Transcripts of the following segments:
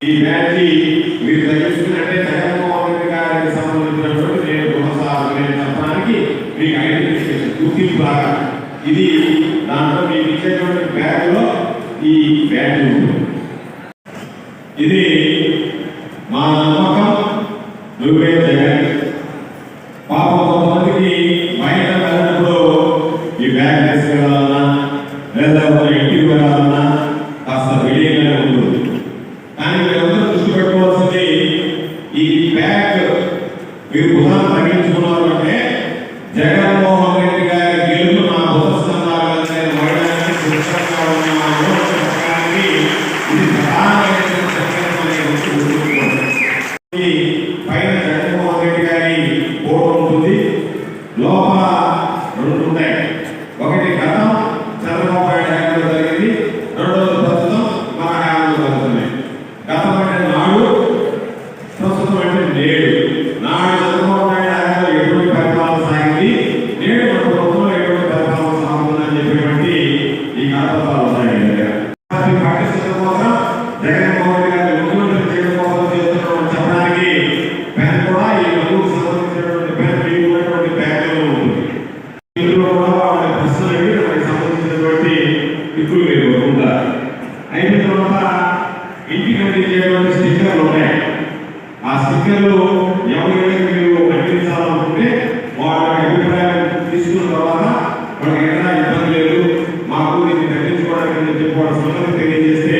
ఈ బ్యాచ్ మీరు తగ్గిస్తున్నట్టే జగన్మోహన్ రెడ్డి గారికి సంబంధించినటువంటి నేను కొనసాగుతున్న చెప్పడానికి మీకు ఐడెంటిఫికేషన్ గుర్తింపు లాగా ఇది దాంట్లో మీకు ఇచ్చేటువంటి బ్యాగ్ లో ఈ బ్యాగ్ ఇది మా నమ్మకం నువ్వే జగన్ పాప కొంతమందికి బయట వెళ్ళినప్పుడు ఈ బ్యాగ్ తీసుకెళ్ళాలన్నా లేదా ఇంటికి వెళ్ళాలన్నా కాస్త విడిగానే ఉంటుంది. కానీ మీరందరూ దృష్టి పెట్టుకోవాల్సింది ఈ బ్యాగ్ మీరు భుజాన్ని తగ్గించుకున్నారు అంటే జగన్మోహన్ రెడ్డి గారి గెలుపు నా భుజస్కంధాలని ఇది ప్రధానమైనటువంటి పైన జగన్మోహన్ రెడ్డి గారి ఫోటో ఉంటుంది, లోపల రెండు ఉంటాయి. ఒకటి గతం చంద్రబాబు నాయుడు హయాంలో జరిగింది, రెండోది ప్రస్తుతం మన హయాంలో జరుగుతున్నాయి. గతం అంటే నాడు, ప్రస్తుతం అంటే నేడు. నాడు చంద్రబాబు నాయుడు హయాంలో ఎటువంటి పరిపాలన సాగింది, నేడు మన ప్రభుత్వంలో ఎటువంటి పరిపాలన సాగుతుందని చెప్పేటువంటి ఈ కథలు ఉన్నాయి. పాటించడం కోసం జగన్మోహన్ రెడ్డి గారి ముఖ్యమంత్రి చేయడం కోసం చేస్తున్నామని చెప్పడానికి పెన్ కూడా ఈ నలుగురు సంబంధించినటువంటి పెన్ మీకు ఉన్నటువంటి బ్యాగ్లో ఉంటుంది. ఇందులో కూడా వాళ్ళ ప్రశ్నలకి మనకి సంబంధించినటువంటి ఇప్పుడు మీరు ఉంటారు. అయిన తర్వాత ఇంటికి అందించేటువంటి స్టిక్కర్లు ఉన్నాయి. ఆ స్టిక్కర్లు ఎవరైనా మీరు అందించాలనుకుంటే వాళ్ళ అభిప్రాయం తీసుకున్న తర్వాత వాళ్ళకి ఏదైనా ఇబ్బంది లేదు, మాకు దీన్ని తగ్గించుకోవడానికి చెప్పి వాళ్ళ సంబంధం తెలియజేస్తే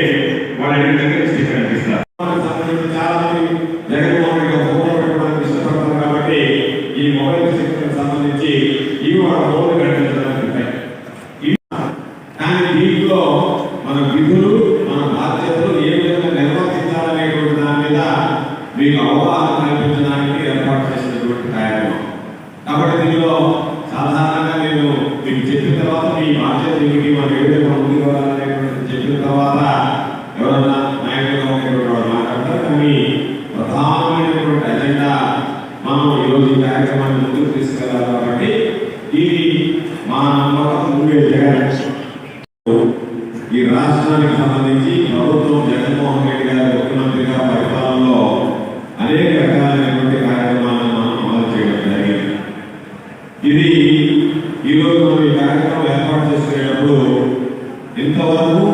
వాళ్ళ దగ్గర స్టిక్కర్ అందిస్తారు. సంబంధించి చాలా మంది జగన్మోహన్ రెడ్డి ఫోటో పెట్టుకోవడానికి ఇష్టపడతారు కాబట్టి ఈ మొబైల్ స్టిక్కర్ సంబంధించి ఇవి వాళ్ళ ఫోటో కట్టించడానికి ఉంటాయి. కానీ దీంట్లో మన విధులు మన బాధ్యతలు ఏ విధంగా నిర్వర్తించాలనేటువంటి దాని మీద మీకు అవగాహన కల్పించడానికి ఏర్పాటు చేసినటువంటి కార్యక్రమం. కాబట్టి దీనిలో సాధారణంగా నేను మీకు చెప్పిన తర్వాత మీ బాధ్యత ఏమిటి, మనం ఏ విధంగా ముందుకు వెళ్ళాలనేటువంటి చెప్పిన తర్వాత ఎవరన్నా నాయకులుగా ఉండేటువంటి వాళ్ళు మాట్లాడతారు. కానీ ప్రధానమైనటువంటి అజెండా మనం ఈరోజు ఈ కార్యక్రమాన్ని ముందుకు తీసుకెళ్ళాలి. కాబట్టి ఇది మా నమ్మకం నువ్వే జగన్. ఈ రాష్ట్రానికి సంబంధించి ప్రభుత్వం జగన్మోహన్ రెడ్డి గారి ముఖ్యమంత్రిగా పరిపాలనలో అనేక రకాలైనటువంటి కార్యక్రమాలను మనం అమలు చేయడం జరిగింది. ఇది ఈరోజు మనం ఈ కార్యక్రమం ఏర్పాటు చేసుకునేటప్పుడు ఇంతవరకు